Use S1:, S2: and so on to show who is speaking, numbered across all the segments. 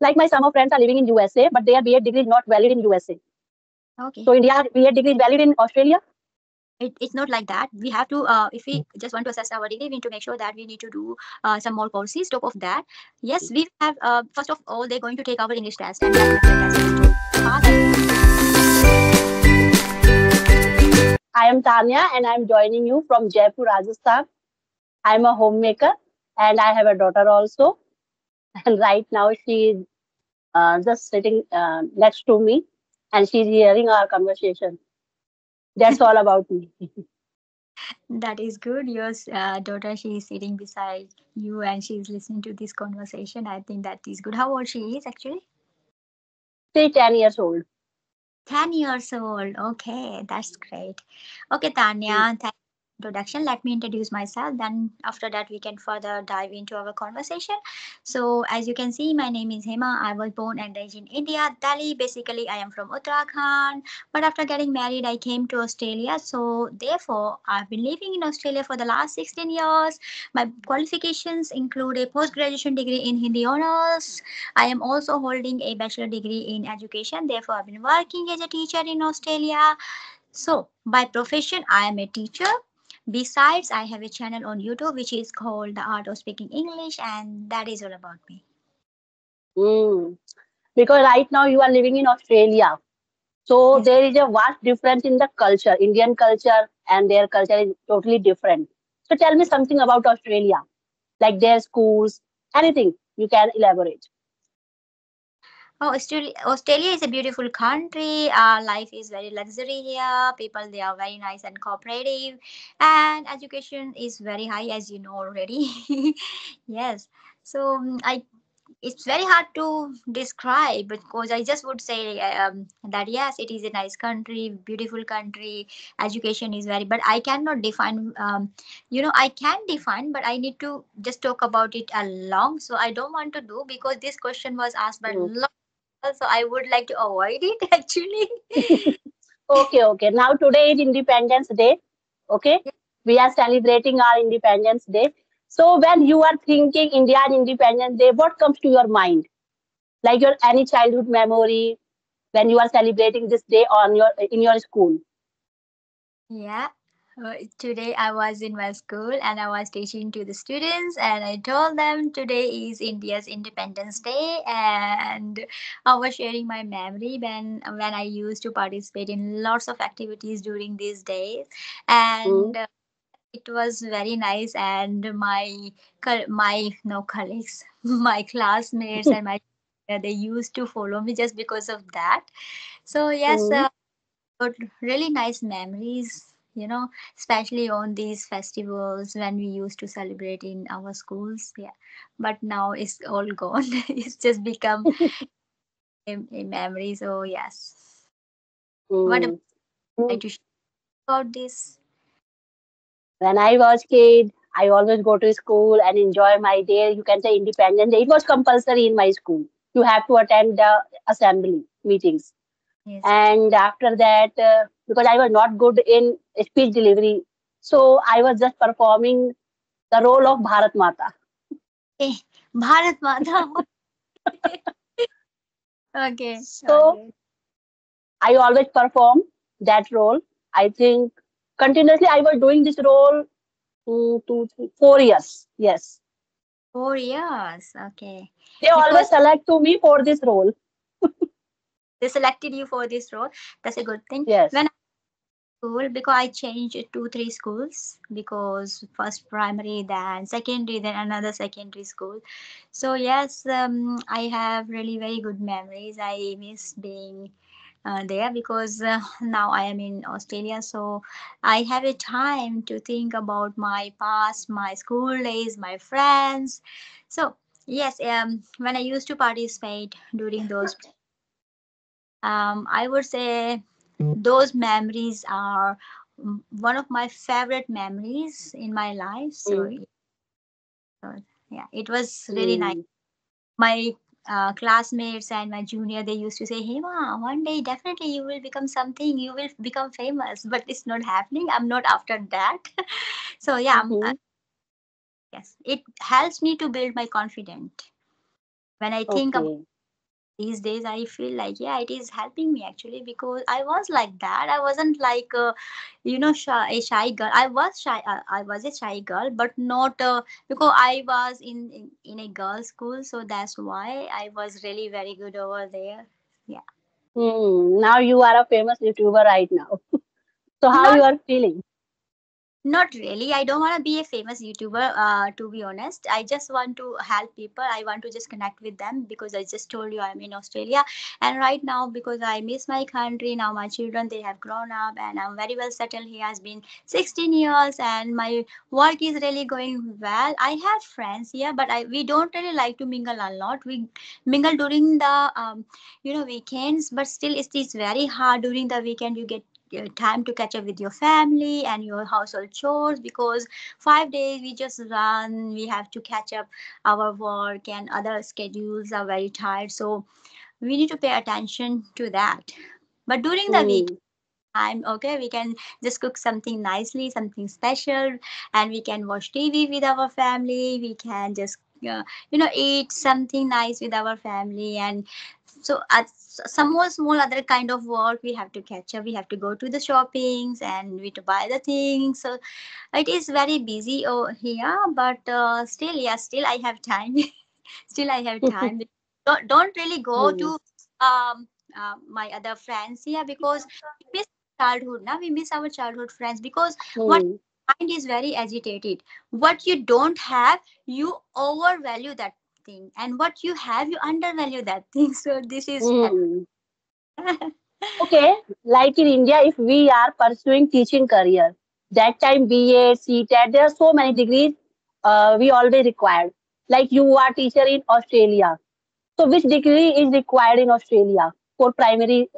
S1: Like my some of friends are living in USA, but their BA degree is not valid in USA.
S2: Okay.
S1: So India BA degree is valid in Australia.
S2: It's not like that. We have to, if we just want to assess our degree, we need to make sure that we need to do some more courses. Top of that, yes, we have. First of all, they're going to take our English test and mathematical test. If you pass
S1: I am Tanya and I'm joining you from Jaipur, Rajasthan. I'm a homemaker and I have a daughter also. And right now she is just sitting next to me and she's hearing our conversation. That's all about me.
S2: that is good. Your daughter, she is sitting beside you and she's listening to this conversation. I think that is good. How old she is actually?
S1: She's 10 years old.
S2: 10 years old. Okay, that's great. Okay, Tanya, thank introduction. Let me introduce myself. Then after that, we can further dive into our conversation. So as you can see, my name is Hema. I was born and raised in India, Delhi. Basically, I am from Uttarakhand. But after getting married, I came to Australia. So therefore, I've been living in Australia for the last 16 years. My qualifications include a post-graduation degree in Hindi honors. I am also holding a bachelor degree in education. Therefore, I've been working as a teacher in Australia. So, by profession, I am a teacher. Besides, I have a channel on YouTube which is called The Art of Speaking English, and that is all about me.
S1: Mm. Because right now you are living in Australia. So
S2: Yes.
S1: there is a vast difference in the culture. Indian culture and their culture is totally different. So tell me something about Australia, like their schools, anything you can elaborate.
S2: Oh, Australia is a beautiful country. Life is very luxury here. People, they are very nice and cooperative, and education is very high, as you know already. Yes. So I it's very hard to describe because I just would say that yes, it is a nice country, beautiful country. Education is very, but I cannot define. I can define, but I need to just talk about it along. So I don't want to do because this question was asked by a
S1: Mm.
S2: lot, so I would like to avoid it actually.
S1: Okay, okay. Now today is Independence Day. Okay, we are celebrating our Independence Day. So when you are thinking Indian Independence Day, what comes to your mind? Like your any childhood memory when you are celebrating this day on your in your school.
S2: Yeah. Today I was in my school and I was teaching to the students and I told them today is India's Independence Day and I was sharing my memory when I used to participate in lots of activities during these days
S1: Mm.
S2: and it was very nice and my no colleagues my classmates and my they used to follow me just because of that. So yes,
S1: Mm.
S2: but really nice memories, especially on these festivals when we used to celebrate in our schools. Yeah, but now it's all gone. It's just become a memory. So yes, what about
S1: Mm.
S2: you
S1: Mm.
S2: to share about this?
S1: When I was kid, I always go to school and enjoy my day. You can say Independence Day. It was compulsory in my school. You have to attend the assembly meetings.
S2: Yes.
S1: And after that, because I was not good in speech delivery, so I was just performing the role of Bharat Mata.
S2: Okay, Bharat Mata. Okay,
S1: So
S2: okay.
S1: I always perform that role. I think continuously I was doing this role 4 years. Yes,
S2: 4 years. Okay,
S1: they always
S2: because
S1: select to me for this role.
S2: they selected you for this role. That's a good thing.
S1: Yes.
S2: When school because I changed two, three schools because first primary, then secondary, then another secondary school. So yes, I have really very good memories. I miss being there because now I am in Australia, so I have a time to think about my past, my school days, my friends. So yes, when I used to participate during those, I would say those memories are one of my favorite memories in my life. So,
S1: Mm,
S2: so yeah, it was really nice.
S1: mm.
S2: My classmates and my junior, they used to say, "Hey, ma, one day definitely you will become something. You will become famous." But it's not happening. I'm not after that. So yeah,
S1: Mhm.
S2: yes, it helps me to build my confidence when I think about
S1: Okay.
S2: these days I feel like, yeah, it is helping me actually, because I was like that. I wasn't like a shy girl. I was shy. I was a shy girl, but not because I was in a girls school, so that's why I was really very good over there. Yeah.
S1: Now you are a famous YouTuber right now. So how
S2: Not
S1: you are feeling?
S2: Not really. I don't want to be a famous YouTuber, to be honest. I just want to help people. I want to just connect with them, because I just told you I'm in Australia. And right now, because I miss my country, now my children, they have grown up and I'm very well settled here. Has been 16 years and my work is really going well. I have friends here, but we don't really like to mingle a lot. We mingle during the, weekends, but still it is very hard during the weekend. You get time to catch up with your family and your household chores, because 5 days we just run, we have to catch up our work and other schedules are very tired, so we need to pay attention to that. But during the week
S1: Hmm.
S2: time, okay, we can just cook something nicely, something special, and we can watch TV with our family. We can just eat something nice with our family. And so at some more small other kind of work, we have to catch up, we have to go to the shoppings and we to buy the things. So it is very busy over here, but still, yeah, still I have time. Still I have time. Don't really go
S1: Hmm.
S2: to my other friends here, because we miss childhood. Now we miss our childhood friends, because what
S1: Hmm.
S2: mind is very agitated. What you don't have, you overvalue that thing, and what you have, you undervalue that thing. So this is
S1: Hmm. Okay, like in India, if we are pursuing teaching career, that time BA, CTET, there are so many degrees we always required. Like you are teacher in Australia. So which degree is required in Australia for primary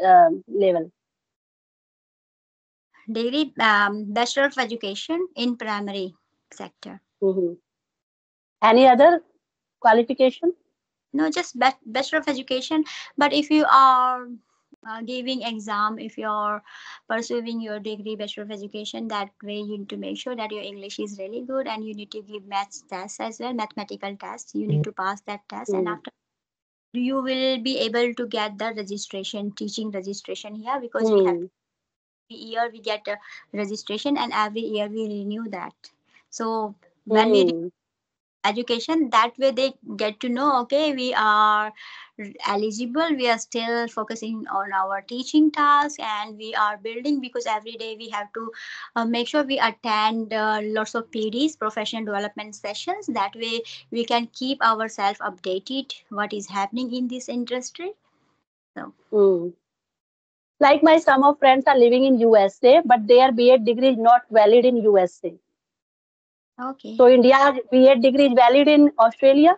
S1: level?
S2: degree, Bachelor of Education in primary sector.
S1: Hmm. Any other qualification?
S2: No, just Bachelor of Education. But if you are giving exam, if you're pursuing your degree, Bachelor of Education, that way you need to make sure that your English is really good, and you need to give maths tests as well, mathematical tests. You need to pass that test, and
S1: Hmm.
S2: after you will be able to get the registration, teaching registration here, because we have
S1: Hmm.
S2: every year we get a registration, and every year we renew that. So when we
S1: Hmm.
S2: education, that way they get to know, okay, we are eligible, we are still focusing on our teaching task, and we are building, because every day we have to make sure we attend lots of PDs, professional development sessions. That way we can keep ourselves updated what is happening in this industry. So
S1: Hmm. Like my some of friends are living in USA, but their BEd degree is not valid in USA.
S2: okay,
S1: So India's BEd degree is valid in Australia.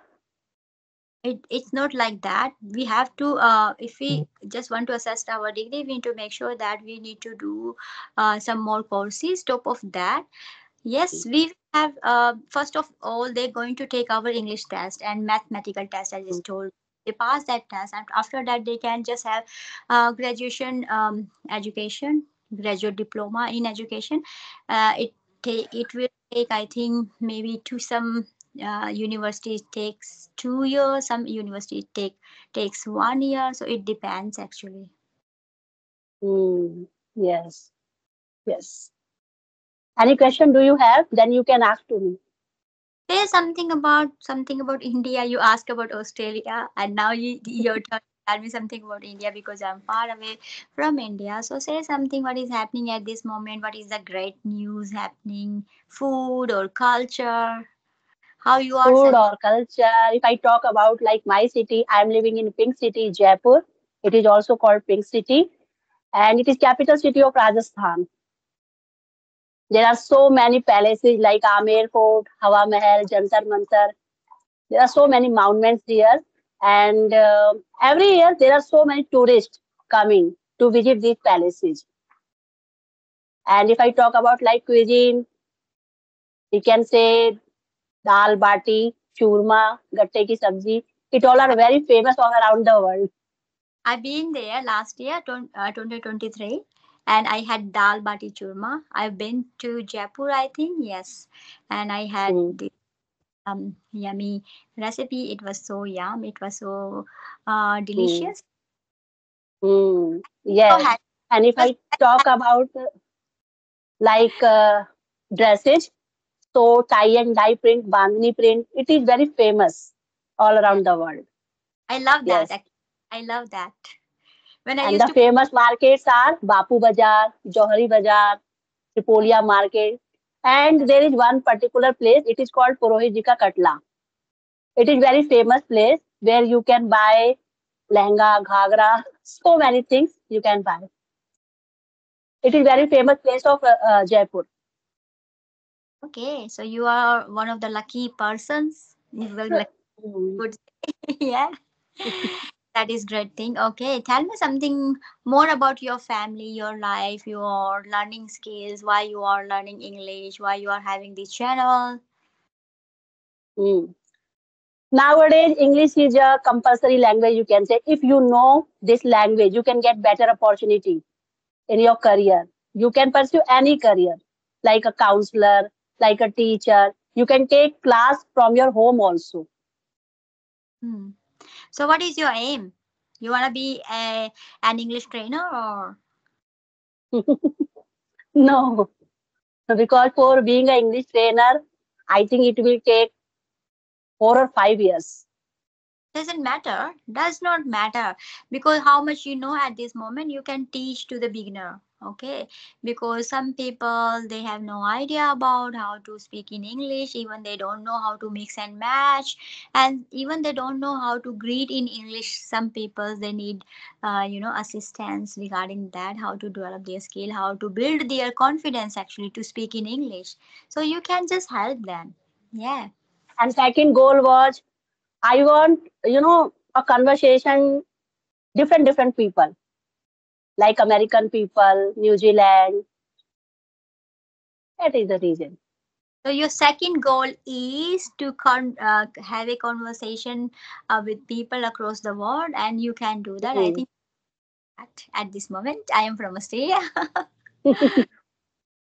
S2: it's not like that. We have to if we just want to assess our degree, we need to make sure that we need to do some more courses top of that. Yes, we have. First of all, they're going to take our English test and mathematical test. I just told. They pass that test, and after that, they can just have graduation education, graduate diploma in education. It will take, I think, maybe to some universities takes 2 years. Some universities takes 1 year. So it depends actually.
S1: Hmm. Yes. Yes. Any question do you have? Then you can ask to me.
S2: Say something about India. You ask about Australia, and now your turn to tell me something about India, because I'm far away from India. So say something. What is happening at this moment? What is the great news happening? Food or culture? How you are
S1: Food
S2: celebrating?
S1: or culture. If I talk about like my city, I'm living in Pink City, Jaipur. It is also called Pink City, and it is capital city of Rajasthan. There are so many palaces like Amer Fort, Hawa Mahal, Jantar Mantar. There are so many monuments here, and every year there are so many tourists coming to visit these palaces. And if I talk about like cuisine, you can say dal bati, churma, gatte ki sabji. It all are very famous all around the world.
S2: I've been there last year, 2023, and I had dal bati churma. I've been to Jaipur, I think, yes, and I had
S1: Hmm.
S2: this. yummy recipe. It was so yum. It was so
S1: Hmm.
S2: delicious.
S1: Hmm.
S2: So
S1: Yes.
S2: happy.
S1: And if I talk about like dresses, so tie and dye print, bandhani print, it is very famous all
S2: Yeah,
S1: around the world.
S2: I love that.
S1: Yes.
S2: I love that. When I
S1: And
S2: used
S1: the
S2: to,
S1: famous markets are Bapu Bazar, Johari Bazar, Tripolia Market. And
S2: yes.
S1: there is one particular place, it is called Purohit Ji Ka Katla. It is very famous place where you can buy lehenga, ghagra, so many things you can buy. It is very famous place of Jaipur.
S2: Okay, so you are one of the lucky persons. You will like
S1: Mm.
S2: good. Yeah, that is great thing. Okay, tell me something more about your family, your life, your learning skills, why you are learning English, why you are having this channel.
S1: Mm. Nowadays, English is a compulsory language, you can say. If you know this language, you can get better opportunity in your career. You can pursue any career, like a counselor, like a teacher. You can take class from your home also.
S2: Hmm. So, what is your aim? You wanna be an English trainer or?
S1: No, because for being an English trainer, I think it will take 4 or 5 years.
S2: Doesn't matter, does not matter, because how much you know at this moment you can teach to the beginner. Okay, because some people they have no idea about how to speak in English, even they don't know how to mix and match, and even they don't know how to greet in English. Some people they need assistance regarding that, how to develop their skill, how to build their confidence actually to speak in English. So you can just help them. Yeah.
S1: And second goal was I want, a conversation, different people, like American people, New Zealand. That is the reason.
S2: So your second goal is to have a conversation with people across the world, and you can do that. I
S1: Mm.
S2: think at this moment, I am from Australia.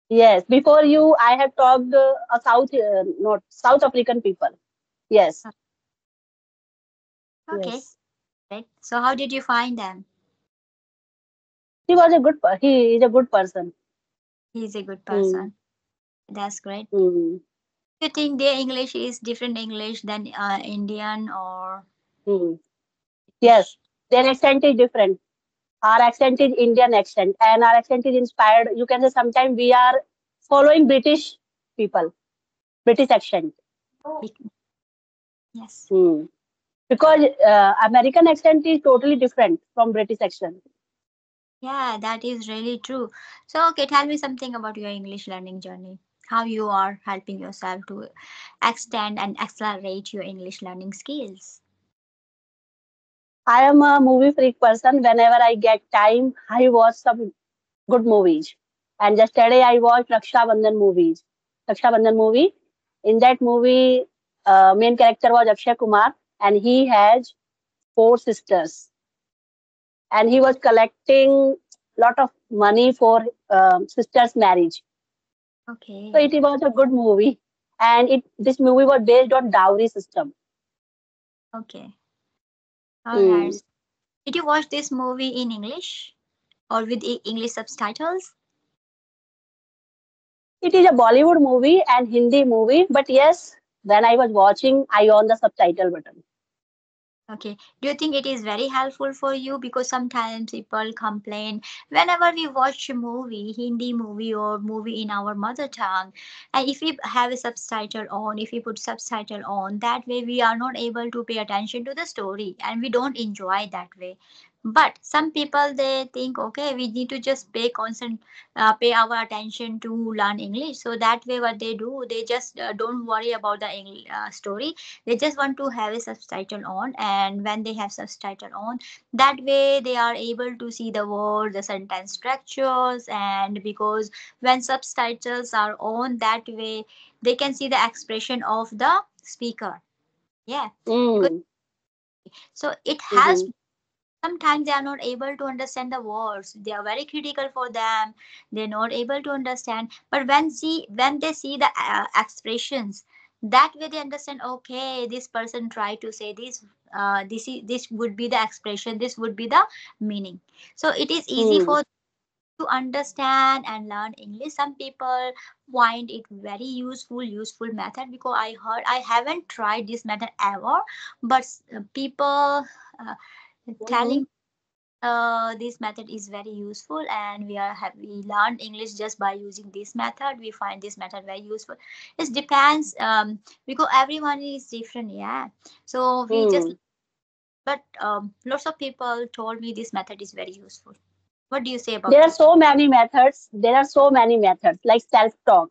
S1: Yes, before you, I have talked a not South African people. Yes,
S2: Okay,
S1: yes.
S2: right. So how did you find them?
S1: He is a good person.
S2: He's a good
S1: Mm.
S2: person. That's great.
S1: Mm.
S2: You think their English is different English than Indian or
S1: Mm. Yes,
S2: British?
S1: their accent is different. Our accent is Indian accent, and our accent is inspired. You can say sometimes we are following British people, British accent.
S2: Bec- Yes.
S1: Mm. Because American accent is totally different from British accent.
S2: Yeah, that is really true. So, okay, tell me something about your English learning journey. How you are helping yourself to extend and accelerate your English learning skills.
S1: I am a movie freak person. Whenever I get time, I watch some good movies. And yesterday I watched Raksha Bandhan movies. Raksha Bandhan movie. In that movie, main character was Akshay Kumar, and he has four sisters, and he was collecting lot of money for sisters' marriage. So
S2: Okay,
S1: it was a good movie, and it this movie was based on dowry system.
S2: okay, all
S1: Hmm.
S2: right. Did you watch this movie in English or with English subtitles?
S1: It is a Bollywood movie and Hindi movie, but yes, when I was watching, I on the subtitle button.
S2: Okay. Do you think it is very helpful for you? Because sometimes people complain whenever we watch a movie, Hindi movie or movie in our mother tongue, and if we have a subtitle on, if we put subtitle on, that way we are not able to pay attention to the story and we don't enjoy that way. But some people they think okay, we need to just pay our attention to learn English. So that way, what they do, they just don't worry about the story, they just want to have a subtitle on, and when they have subtitle on, that way they are able to see the word, the sentence structures, and because when subtitles are on, that way they can see the expression of the speaker. Yeah, because
S1: Mm.
S2: so it
S1: Mm-hmm.
S2: helps. Sometimes they are not able to understand the words, they are very critical for them, they're not able to understand, but when they see the expressions, That way they understand, okay, this person tried to say this, this would be the expression, this would be the meaning. So it is easy
S1: Hmm.
S2: for to understand and learn English. Some people find it very useful method, because I haven't tried this method ever, but people
S1: Hmm.
S2: telling this method is very useful, and we learned English just by using this method. We find this method very useful. It depends, because everyone is different, yeah. So we just,
S1: Hmm.
S2: but lots of people told me this method is very useful. What do you say
S1: There
S2: about
S1: are
S2: it?
S1: so many methods. There are so many methods like self-talk.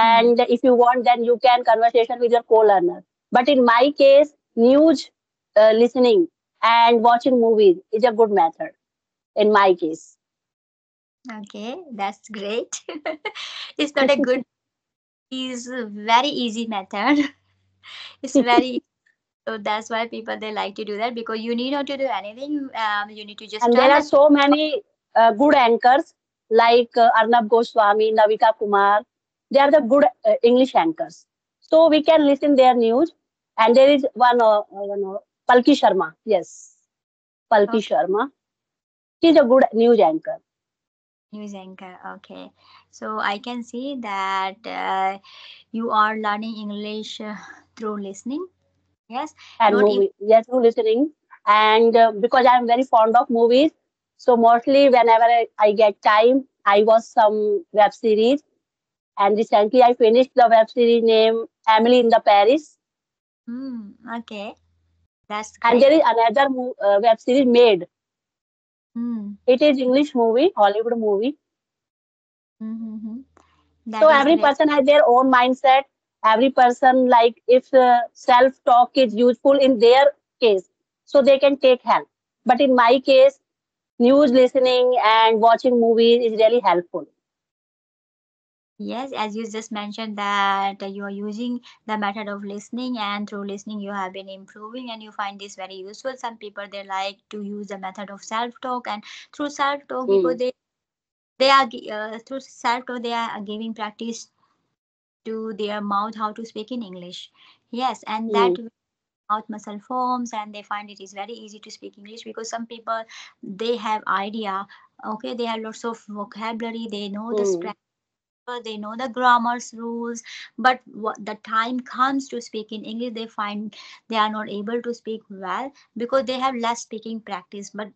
S2: Hmm.
S1: And if you want, then you can conversation with your co-learner. But in my case, news listening and watching movies is a good method in my case.
S2: Okay, that's great. It's not a good, is a very easy method. It's very, so that's why people they like to do that, because you need not to do anything. You need to just
S1: And there
S2: turn
S1: are
S2: the,
S1: so many good anchors like Arnab Goswami, Navika Kumar. They are the good English anchors. So we can listen their news. And there is one Palki Sharma. Yes, Palki
S2: okay,
S1: Sharma. She is a good news anchor
S2: news anchor. Okay, so I can see that you are learning English through listening. Yes,
S1: and
S2: not even.
S1: movie. Yes, through listening. And because I am very fond of movies, so mostly whenever I get time, I watch some web series. And recently I finished the web series named Emily in the Paris.
S2: Okay, that's
S1: And
S2: great.
S1: there is another web series made.
S2: Hmm.
S1: It is English movie, Hollywood movie.
S2: Mm-hmm.
S1: So
S2: That is
S1: every
S2: great.
S1: person has their own mindset. Every person, like if self talk is useful in their case, so they can take help. But in my case, news listening and watching movies is really helpful.
S2: Yes, as you just mentioned that you are using the method of listening, and through listening you have been improving and you find this very useful. Some people they like to use the method of self-talk, and through self-talk, because
S1: Mm,
S2: they are through self-talk they are giving practice to their mouth how to speak in English. Yes, and that
S1: mm,
S2: mouth muscle forms, and they find it is very easy to speak English, because some people they have idea. Okay, they have lots of vocabulary, they know the
S1: mm,
S2: they know the grammar's rules, but what the time comes to speak in English, they find they are not able to speak well, because they have less speaking practice. But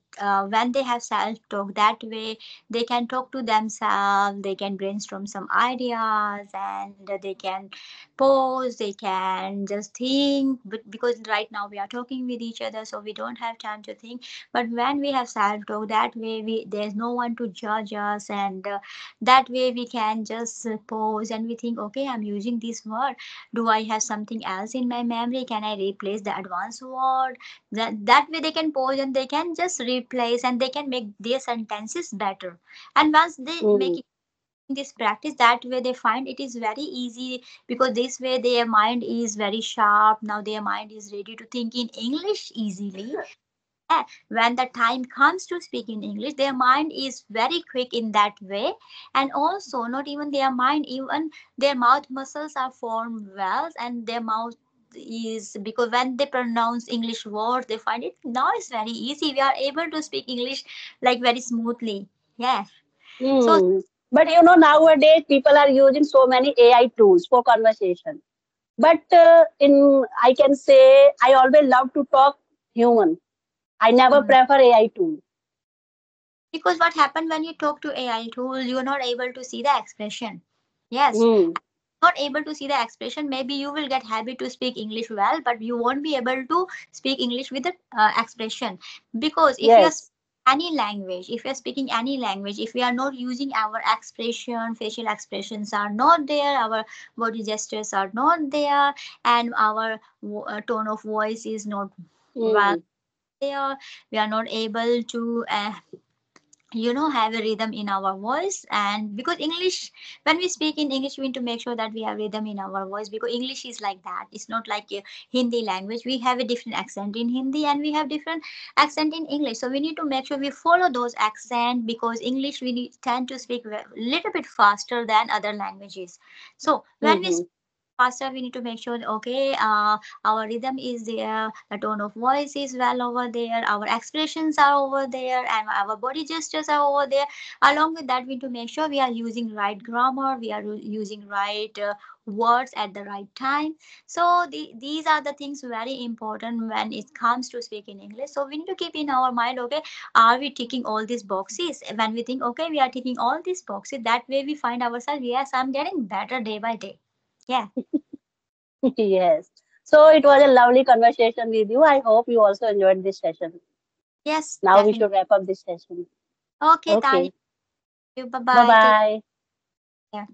S2: when they have self talk, that way they can talk to themselves, they can brainstorm some ideas, and they can pause, they can just think. But because right now we are talking with each other, so we don't have time to think. But when we have self talk, that way we there's no one to judge us, and that way we can just pause and we think, okay, I'm using this word, do I have something else in my memory, can I replace the advanced word? That way they can pause and they can just replace, and they can make their sentences better. And once they make
S1: mm,
S2: it this practice, that way they find it is very easy, because this way their mind is very sharp. Now their mind is ready to think in English easily. When the time comes to speak in English, their mind is very quick in that way. And also not even their mind, even their mouth muscles are formed well, and their mouth is, because when they pronounce English words, they find it now it's very easy, we are able to speak English like very smoothly. Yeah. So
S1: mm. But nowadays people are using so many AI tools for conversation. But in I can say I always love to talk human. I never
S2: mhm.
S1: prefer AI tool.
S2: Because what happened when you talk to AI tool, you are not able to see the expression. Yes,
S1: Mm,
S2: not able to see the expression, maybe you will get habit to speak English well, but you won't be able to speak English with the expression. Because if you are
S1: yes.
S2: any language, if you are speaking any language, if we are not using our expression, facial expressions are not there, our body gestures are not there, and our tone of voice is not well
S1: Mm,
S2: there, we are not able to have a rhythm in our voice. And because English, when we speak in English, we need to make sure that we have rhythm in our voice, because English is like that. It's not like a Hindi language. We have a different accent in Hindi, and we have different accent in English, so we need to make sure we follow those accent, because English we tend to speak a little bit faster than other languages. So when we
S1: mm-hmm.
S2: faster we need to make sure okay our rhythm is there, the tone of voice is well over there, our expressions are over there, and our body gestures are over there. Along with that we need to make sure we are using right grammar, we are using right words at the right time. So these are the things very important when it comes to speaking English. So we need to keep in our mind, okay, are we ticking all these boxes? When we think okay we are ticking all these boxes, that way we find ourselves, yes, I'm getting better day by day. Yeah.
S1: Yes. So it was a lovely conversation with you. I hope you also enjoyed this session.
S2: Yes,
S1: Now we
S2: definitely.
S1: should wrap up this session.
S2: Okay, Tanya.
S1: Okay.
S2: Bye
S1: Bye
S2: bye. Take
S1: bye.
S2: care.